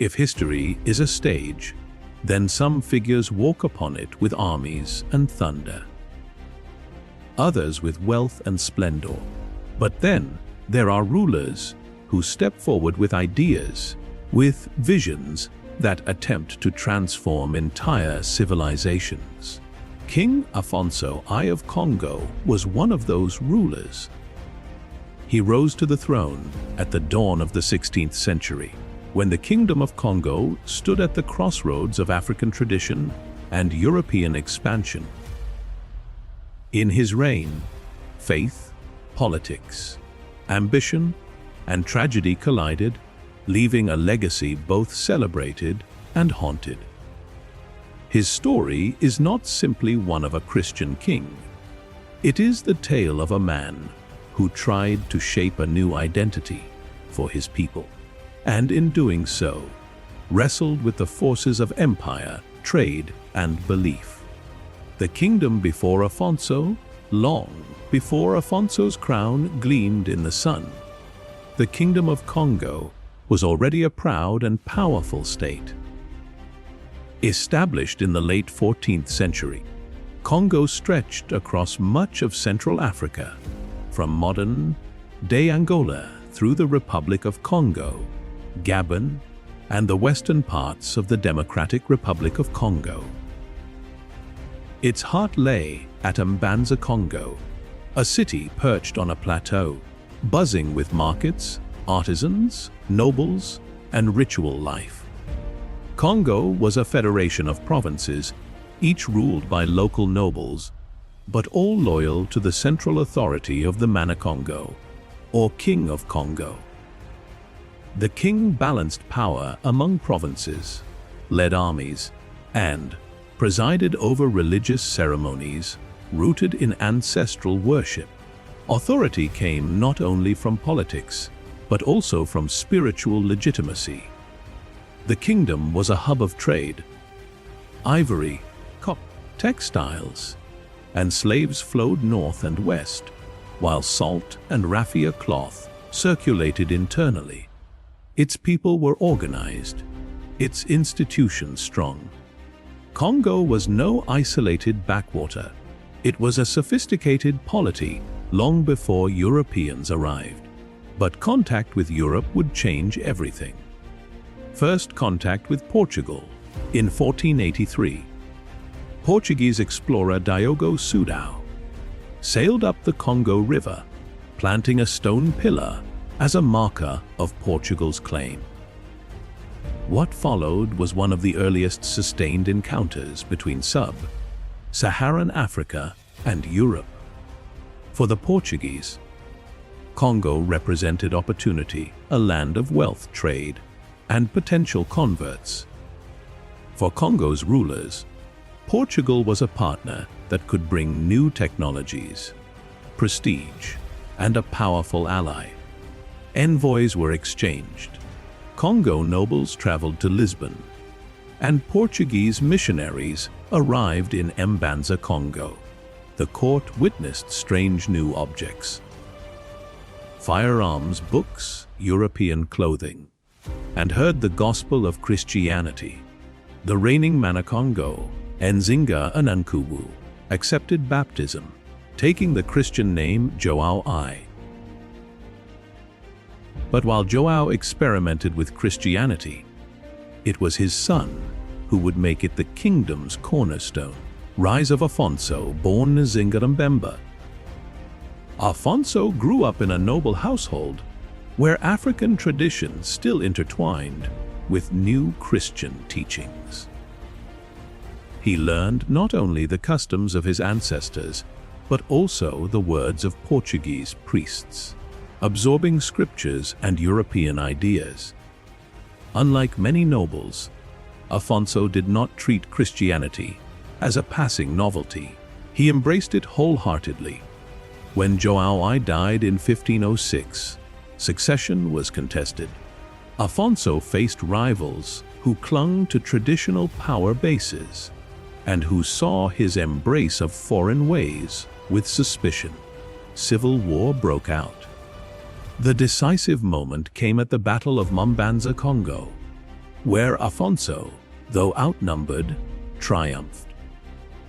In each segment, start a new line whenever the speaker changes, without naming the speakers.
If history is a stage, then some figures walk upon it with armies and thunder, others with wealth and splendor. But then there are rulers who step forward with ideas, with visions that attempt to transform entire civilizations. King Afonso I of Kongo was one of those rulers. He rose to the throne at the dawn of the 16th century, when the Kingdom of Congo stood at the crossroads of African tradition and European expansion. In his reign, faith, politics, ambition, and tragedy collided, leaving a legacy both celebrated and haunted. His story is not simply one of a Christian king. It is the tale of a man who tried to shape a new identity for his people, and in doing so, wrestled with the forces of empire, trade, and belief. The kingdom before Afonso, long before Afonso's crown gleamed in the sun, the Kingdom of Congo was already a proud and powerful state. Established in the late 14th century, Congo stretched across much of Central Africa, from modern-day Angola through the Republic of Congo, Gabon, and the western parts of the Democratic Republic of Congo. Its heart lay at Mbanza, Congo, a city perched on a plateau, buzzing with markets, artisans, nobles, and ritual life. Congo was a federation of provinces, each ruled by local nobles, but all loyal to the central authority of the Mana-Congo, or King of Congo. The king balanced power among provinces, led armies, and presided over religious ceremonies rooted in ancestral worship. Authority came not only from politics, but also from spiritual legitimacy. The kingdom was a hub of trade. Ivory, copper, textiles, and slaves flowed north and west, while salt and raffia cloth circulated internally. Its people were organized, its institutions strong. Congo was no isolated backwater. It was a sophisticated polity long before Europeans arrived. But contact with Europe would change everything. First contact with Portugal in 1483. Portuguese explorer Diogo Sudau sailed up the Congo River, planting a stone pillar as a marker of Portugal's claim. What followed was one of the earliest sustained encounters between sub-Saharan Africa and Europe. For the Portuguese, Congo represented opportunity, a land of wealth, trade, and potential converts. For Congo's rulers, Portugal was a partner that could bring new technologies, prestige, and a powerful ally. Envoys were exchanged. Congo nobles traveled to Lisbon, and Portuguese missionaries arrived in Mbanza, Congo. The court witnessed strange new objects: firearms, books, European clothing, and heard the gospel of Christianity. The reigning Mana-Congo, Nzinga Anankuwu, accepted baptism, taking the Christian name Joao I. But while Joao experimented with Christianity, it was his son who would make it the kingdom's cornerstone. Rise of Afonso, born Nzinga Mbemba. Afonso grew up in a noble household where African traditions still intertwined with new Christian teachings. He learned not only the customs of his ancestors, but also the words of Portuguese priests, absorbing scriptures and European ideas. Unlike many nobles, Afonso did not treat Christianity as a passing novelty. He embraced it wholeheartedly. When Joao I died in 1506, succession was contested. Afonso faced rivals who clung to traditional power bases and who saw his embrace of foreign ways with suspicion. Civil war broke out. The decisive moment came at the Battle of Mbanza, Congo. where Afonso, though outnumbered, triumphed.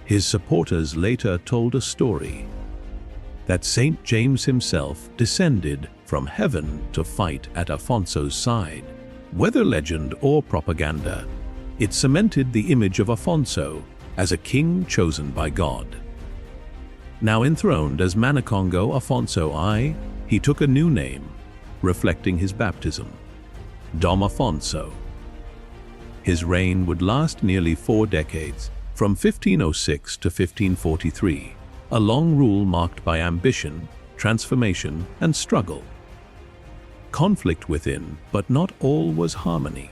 His supporters later told a story that Saint James himself descended from heaven to fight at Afonso's side. Whether legend or propaganda, it cemented the image of Afonso as a king chosen by God. Now enthroned as Kongo Afonso I, he took a new name, reflecting his baptism, Dom Afonso. His reign would last nearly 4 decades, from 1506 to 1543, a long rule marked by ambition, transformation, and struggle. Conflict within, but not all was harmony.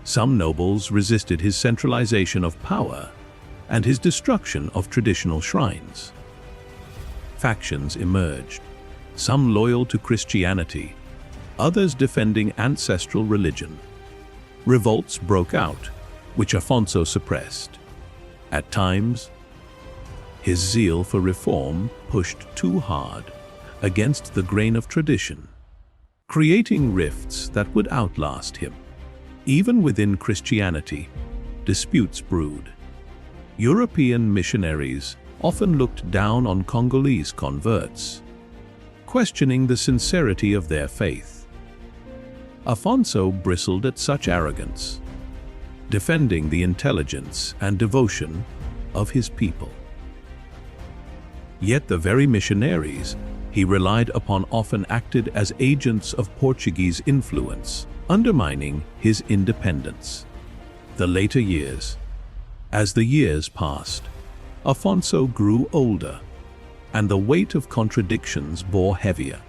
Some nobles resisted his centralization of power and his destruction of traditional shrines. Factions emerged, some loyal to Christianity, others defending ancestral religion. Revolts broke out, which Afonso suppressed. At times, his zeal for reform pushed too hard against the grain of tradition, creating rifts that would outlast him. Even within Christianity, disputes brewed. European missionaries often looked down on Congolese converts, questioning the sincerity of their faith. Afonso bristled at such arrogance, defending the intelligence and devotion of his people. Yet the very missionaries he relied upon often acted as agents of Portuguese influence, undermining his independence. The later years. As the years passed, Afonso grew older, and the weight of contradictions bore heavier.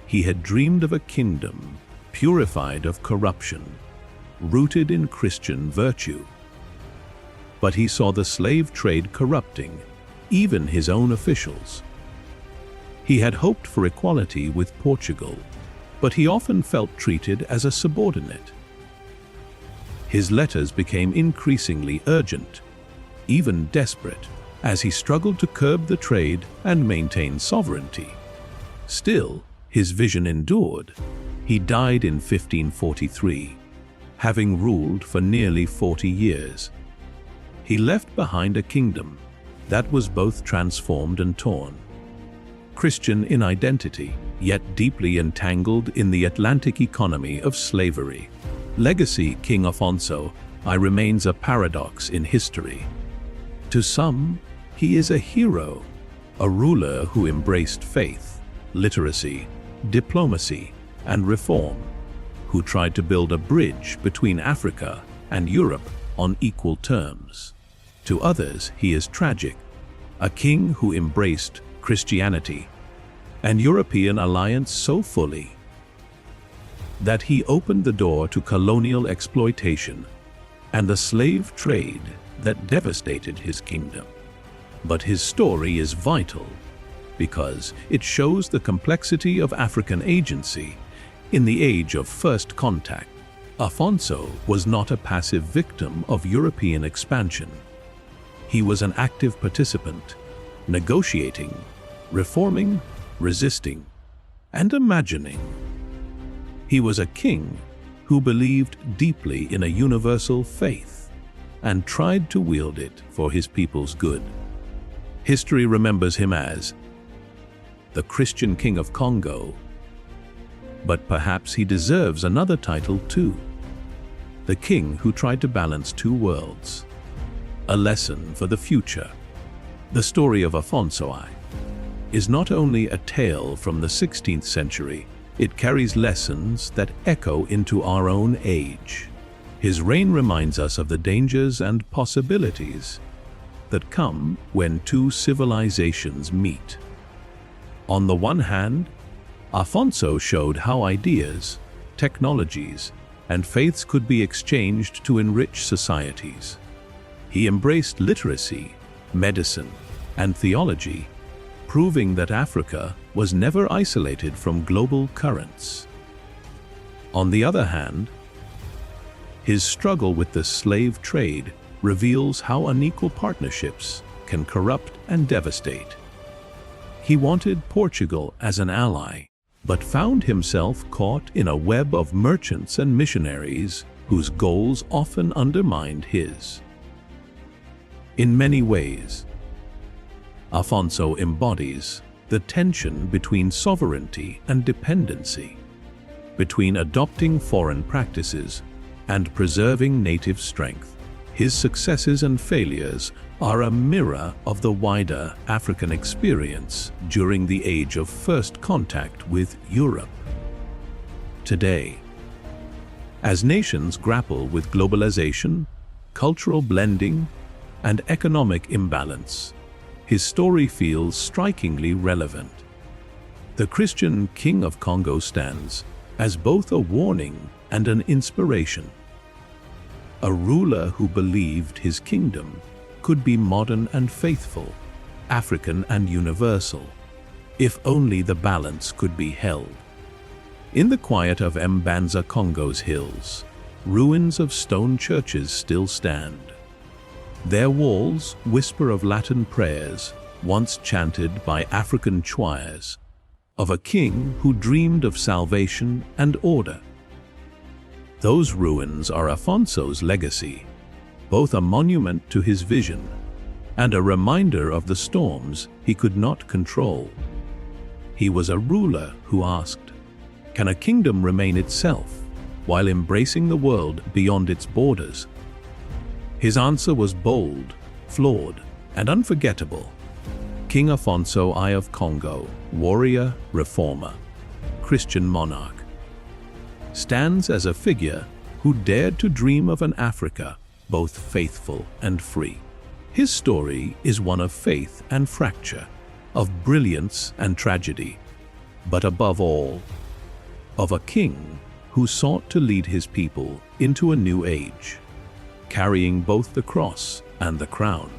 He had dreamed of a kingdom purified of corruption, rooted in Christian virtue. But he saw the slave trade corrupting even his own officials. He had hoped for equality with Portugal, but he often felt treated as a subordinate. His letters became increasingly urgent, even desperate, as he struggled to curb the trade and maintain sovereignty. Still, his vision endured. He died in 1543, having ruled for nearly 40 years. He left behind a kingdom that was both transformed and torn. Christian in identity, yet deeply entangled in the Atlantic economy of slavery. Legacy King Afonso I remains a paradox in history. To some, he is a hero, a ruler who embraced faith, literacy, diplomacy, and reform, who tried to build a bridge between Africa and Europe on equal terms. To others, he is tragic, a king who embraced Christianity and European alliance so fully that he opened the door to colonial exploitation and the slave trade that devastated his kingdom. But his story is vital because it shows the complexity of African agency in the age of first contact. Afonso was not a passive victim of European expansion. He was an active participant, negotiating, reforming, resisting, and imagining. He was a king who believed deeply in a universal faith and tried to wield it for his people's good. History remembers him as the Christian King of Congo, but perhaps he deserves another title too. The king who tried to balance two worlds. A lesson for the future. The story of Afonso I is not only a tale from the 16th century, it carries lessons that echo into our own age. His reign reminds us of the dangers and possibilities that come when two civilizations meet. On the one hand, Afonso showed how ideas, technologies, and faiths could be exchanged to enrich societies. He embraced literacy, medicine, and theology, proving that Africa was never isolated from global currents. On the other hand, his struggle with the slave trade reveals how unequal partnerships can corrupt and devastate. He wanted Portugal as an ally, but found himself caught in a web of merchants and missionaries whose goals often undermined his. In many ways, Afonso embodies the tension between sovereignty and dependency, between adopting foreign practices and preserving native strength. His successes and failures are a mirror of the wider African experience during the age of first contact with Europe. Today, as nations grapple with globalization, cultural blending, and economic imbalance, his story feels strikingly relevant. The Christian King of Kongo stands as both a warning and an inspiration. A ruler who believed his kingdom could be modern and faithful, African and universal, if only the balance could be held. In the quiet of Mbanza Kongo's hills, ruins of stone churches still stand. Their walls whisper of Latin prayers once chanted by African choirs, of a king who dreamed of salvation and order. Those ruins are Afonso's legacy, both a monument to his vision and a reminder of the storms he could not control. He was a ruler who asked, "Can a kingdom remain itself while embracing the world beyond its borders?" His answer was bold, flawed, and unforgettable. King Afonso I of Kongo, warrior, reformer, Christian monarch, stands as a figure who dared to dream of an Africa both faithful and free. His story is one of faith and fracture, of brilliance and tragedy, but above all, of a king who sought to lead his people into a new age, carrying both the cross and the crown.